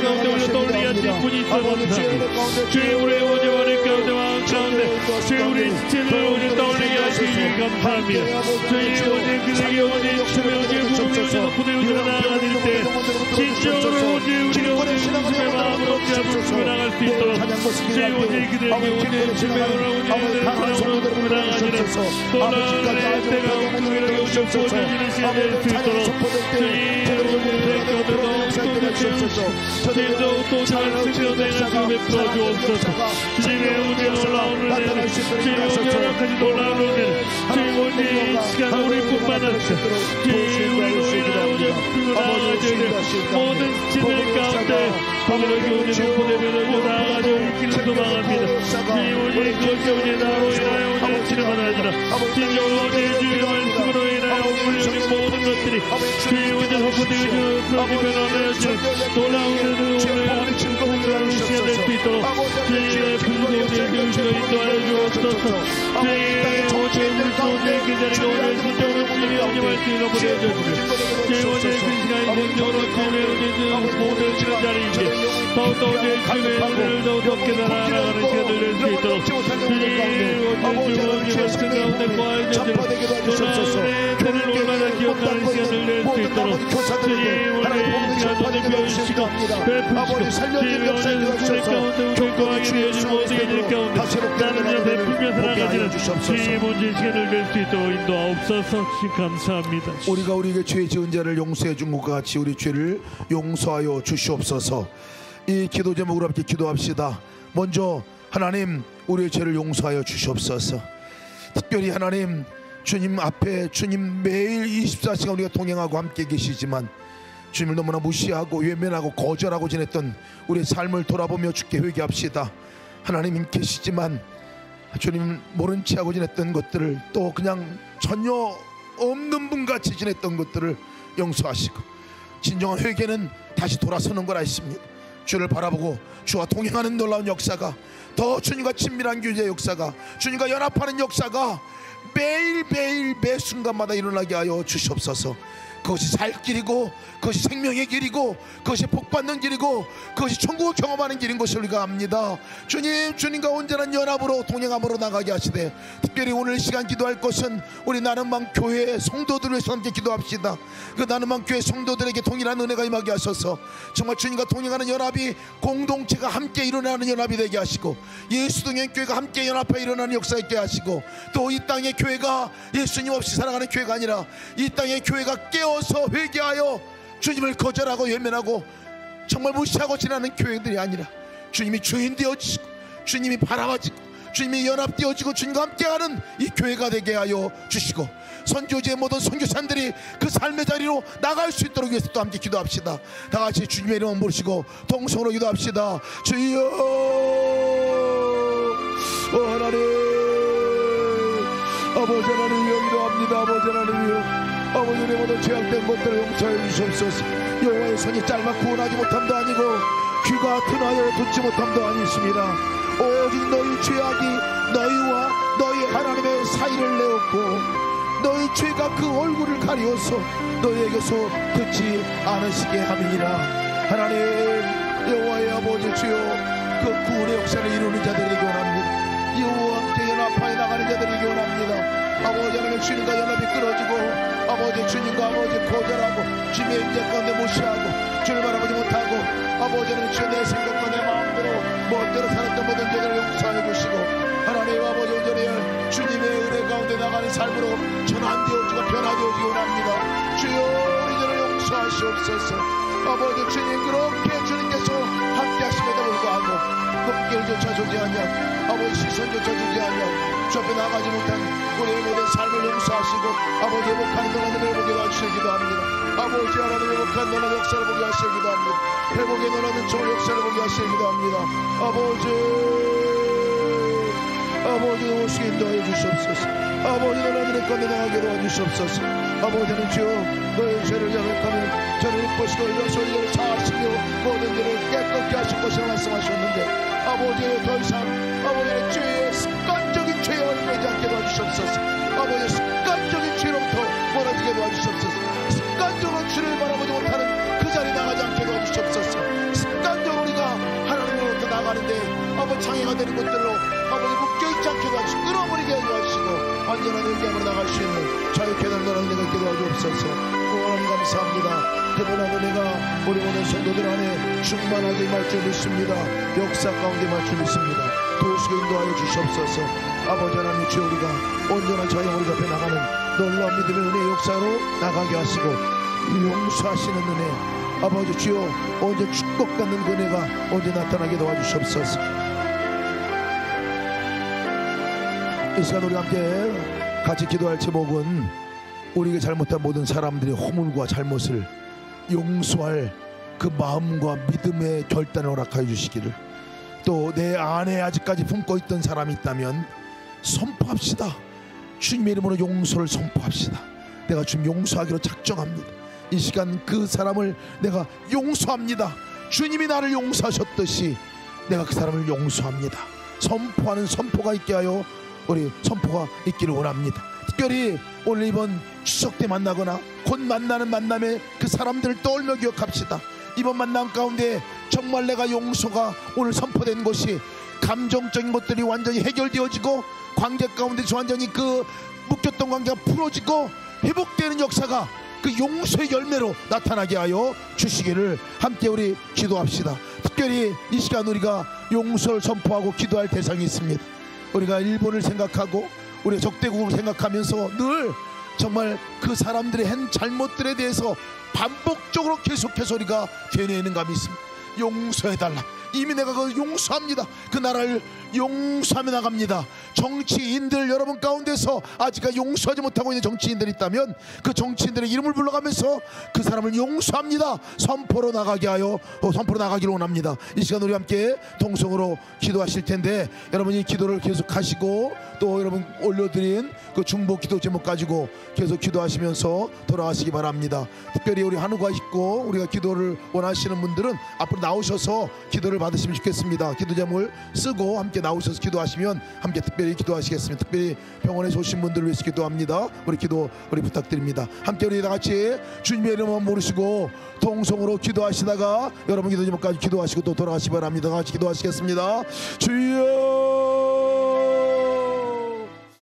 가운데 우리 떠올리게 하신 분이 있어 감사합니다. 주의 우리의 오늘 가운데 왕 가운데 주의 우리 시체를 오늘 떠올리게 하시니 감사합니다. 주의 오늘 그들에게 오늘 주의 오늘 복음이 오늘 선포되어지며 나아가는 때 진정으로 오늘 우리가 오늘 주의 마음으로 잡으며 나갈 수 있도록 주의 오늘 그들에게 오늘 주의 오늘 사랑으로 복음을 나가시는 놀라운 때가 오늘 오늘 보여주는 시간 될 수 있도록 주님 오늘 가운데 너무 채우시고 주님도 또 다른 승리원의 주 베풀어 주옵소서. 주님의 오늘 놀라운 은혜는 주님 오늘 허락하신 놀라운 은혜는 주님 오늘 시간 우리뿐만 아니라 주님 우리로 인하여 오늘 풀고 나아가야 될 모든 시대들 가운데 거기로 오늘 선포되며 나아가는 길을 도망합니다. 주님 오늘 그것이 오늘 나로 인하여 오늘 치료만 아니라 주님 오늘 주의 말씀으로 인하여 우리 모든 것들이 주님 오늘 선포되어 그러기면 원하시는 놀라운 은혜를 오늘 시간 될 수 있도록 주님의 불도 오늘 교수가 인도하여 주옵소서. 주님의 오늘 그 자리가 오늘 진정으로 주님의 오늘 말씀으로 보내주시고 주님 오늘 그 시간이 진정으로 주님의 오늘 모든 그런 자리인데 더욱더 오늘 주님의 오늘 더욱더 깨달아 나가는 시간을 낼 수 있도록 주님 오늘 주님의 말씀 가운데 거하여 주시는 놀라운 때를 얼마나 기억하는 시간을 낼 수 있도록 주님 오늘 시간 오늘 배우시고 베푸시고 주님의 오늘 우리 가운데 우리 거하게 되어진 모든 이들 가운데 나는 베풀며 살아가시는 주님 오늘 시간을 낼 수 있도록 인도하옵소서. 주님 감사합니다. 우리가 우리에게 죄 지은 자를 용서해 준 것과 같이 우리 죄를 용서하여 주시옵소서. 이 기도 제목으로 함께 기도합시다. 먼저 하나님 우리의 죄를 용서하여 주시옵소서. 특별히 하나님 주님 앞에 주님 매일 24시간 우리가 동행하고 함께 계시지만 주님을 너무나 무시하고 외면하고 거절하고 지냈던 우리의 삶을 돌아보며 주께 회개합시다. 하나님 계시지만 주님 모른 체 하고 지냈던 것들을 또 그냥 전혀 없는 분같이 지냈던 것들을 용서하시고 진정한 회개는 다시 돌아서는 거라 했습니다. 주를 바라보고 주와 동행하는 놀라운 역사가 더 주님과 친밀한 교제의 역사가 주님과 연합하는 역사가 매일매일 매 순간마다 일어나게 하여 주시옵소서. 그것이 살 길이고 그것이 생명의 길이고 그것이 복받는 길이고 그것이 천국을 경험하는 길인 것을 우리가 압니다. 주님 주님과 온전한 연합으로 동행함으로 나가게 하시되 특별히 오늘 시간 기도할 것은 우리 나눔만 교회 성도들을 위해서 함께 기도합시다. 그 나눔만 교회 성도들에게 동일한 은혜가 임하게 하셔서 정말 주님과 동행하는 연합이 공동체가 함께 일어나는 연합이 되게 하시고 예수동행교회가 함께 연합해 일어나는 역사 있게 하시고 또 이 땅의 교회가 예수님 없이 살아가는 교회가 아니라 이 땅의 교회가 깨어서 회개하여 주님을 거절하고 외면하고 정말 무시하고 지나는 교회들이 아니라 주님이 주인 되어지시고 주님이 바라봐지고 주님이 연합되어지고 주님과 함께하는 이 교회가 되게 하여 주시고 선교지의 모든 선교사님들이 그 삶의 자리로 나갈 수 있도록 위해서 또 함께 기도합시다. 다같이 주님의 이름을 부르시고 동성으로 기도합시다. 주여 하나님 아버지 하나님이여 기도합니다. 아버지 하나님이여 아버지 우리의 모든 죄악된 것들을 용서해 주시옵소서. 여호와의 손이 짧아 구원하지 못함도 아니고 귀가 둔하여 듣지 못함도 아니십니다. 오직 너희 죄악이 너희와 너희 하나님의 사이를 내었고 너희 죄가 그 얼굴을 가리워서 너희에게서 듣지 않으시게 함이니라. 하나님 여호와의 아버지 주여 그 구원의 역사를 이루는 자들에게 원합니다. 여호와 함께 연합하여 나가는 자들에게 원합니다. 아버지 하나님 주님과 연합이 끊어지고 아버지 주님과 아버지 거절하고 주님의 임재 가운데 무시하고 주님을 바라보지 못하고 아버지 하나님 주여 내 생각과 내 마음대로 멋대로 살았던 모든 죄를 용서해 주시고 하나님 아버지 온전히 주님의 은혜 가운데 나가는 삶으로 전환되어지고 변화되어지기 원합니다. 주여 우리 죄를 용서하시옵소서. 아버지 주님 그렇게 주님께서 함께 하심에도 불구하고 눈길조차 주지 않냐 아버지 시선조차 주지 않냐 주 앞에 나가지 못한 우리의 모든 삶을 용서하시고 아버지 회복하는 너라는 회복에 하시기도 합니다. 아버지 하나님 회복한 너라는 역사를 보게 하시기도 합니다. 회복의 너라는 좋은 역사를 보게 하시기도 합니다. 아버지 오시기 인도하여 주시옵소서. 아버지 너희들의 건데 나가게 도와주시옵소서. 아버지는 주여 너희 죄를 자백하면 저를 입으시고 여소리를 사하시며 모든 죄를 깨끗게 하실 것이라 말씀하셨는데 아버지 더 이상 아버지의 죄의 습관적인 죄에 얽매이지 않게 도와주시옵소서. 아버지 습관적인 죄로부터 멀어지게 도와주시옵소서. 습관적으로 주를 바라보지 못하는 그 자리에 나가지 않게 도와주시옵소서. 습관적으로 우리가 하나님으로부터 나가는데 아버지 장애가 되는 것들로 아버지 묶여있지 않게 도와주시고 끊어버리게 도와주시고 완전한 의견으로 나갈 수 있는 저의 계단 나라는 내가 있게 도와주옵소서. 하나님 감사합니다. 그러나도 내가 우리 모든 성도들 안에 충만하게 임할 줄 믿습니다. 역사 가운데 임할 줄 믿습니다. 도우시고 인도하여 주시옵소서. 아버지 하나님 주여 우리가 온전한 저의 머리 앞에 나가는 놀라운 믿음의 은혜의 역사로 나가게 하시고 용서하시는 은혜 아버지 주여 언제 축복받는 그 은혜가 언제 나타나게 도와주시옵소서. 이 시간 우리 함께 같이 기도할 제목은 우리에게 잘못한 모든 사람들의 허물과 잘못을 용서할 그 마음과 믿음의 결단을 허락하여 주시기를, 또 내 안에 아직까지 품고 있던 사람이 있다면 선포합시다. 주님의 이름으로 용서를 선포합시다. 내가 주님 용서하기로 작정합니다. 이 시간 그 사람을 내가 용서합니다. 주님이 나를 용서하셨듯이 내가 그 사람을 용서합니다. 선포하는 선포가 있게 하여 우리 선포가 있기를 원합니다. 특별히 오늘 이번 추석 때 만나거나 곧 만나는 만남에 그 사람들을 떠올려 기억합시다. 이번 만남 가운데 정말 내가 용서가 오늘 선포된 것이 감정적인 것들이 완전히 해결되어지고 관계 가운데서 완전히 그 묶였던 관계가 풀어지고 회복되는 역사가 그 용서의 열매로 나타나게 하여 주시기를 함께 우리 기도합시다. 특별히 이 시간 우리가 용서를 선포하고 기도할 대상이 있습니다. 우리가 일본을 생각하고 우리 적대국을 생각하면서 늘 정말 그 사람들의 한 잘못들에 대해서 반복적으로 계속해서 우리가 되뇌이는 감이 있습니다. 용서해달라. 이미 내가 그걸 용서합니다. 그 나라를 용서하며 나갑니다. 정치인들 여러분 가운데서 아직까지 용서하지 못하고 있는 정치인들이 있다면 그 정치인들의 이름을 불러가면서 그 사람을 용서합니다. 선포로 나가게 하여 선포로 나가기를 원합니다. 이 시간 우리 함께 동성으로 기도하실 텐데 여러분이 기도를 계속 하시고 또 여러분 올려드린 그 중보 기도 제목 가지고 계속 기도하시면서 돌아가시기 바랍니다. 특별히 우리 한우가 있고 우리가 기도를 원하시는 분들은 앞으로 나오셔서 기도를 받으시면 좋겠습니다. 기도 제목을 쓰고 함께 나오셔서 기도하시면 함께 특별히 기도하시겠습니다. 특별히 병원에서 오신 분들을 위해서 기도합니다. 우리 기도 우리 부탁드립니다. 함께 우리 다 같이 주님의 이름만 모르시고 통성으로 기도하시다가 여러분 기도 제목까지 기도하시고 또 돌아가시기 바랍니다. 같이 기도하시겠습니다. 주여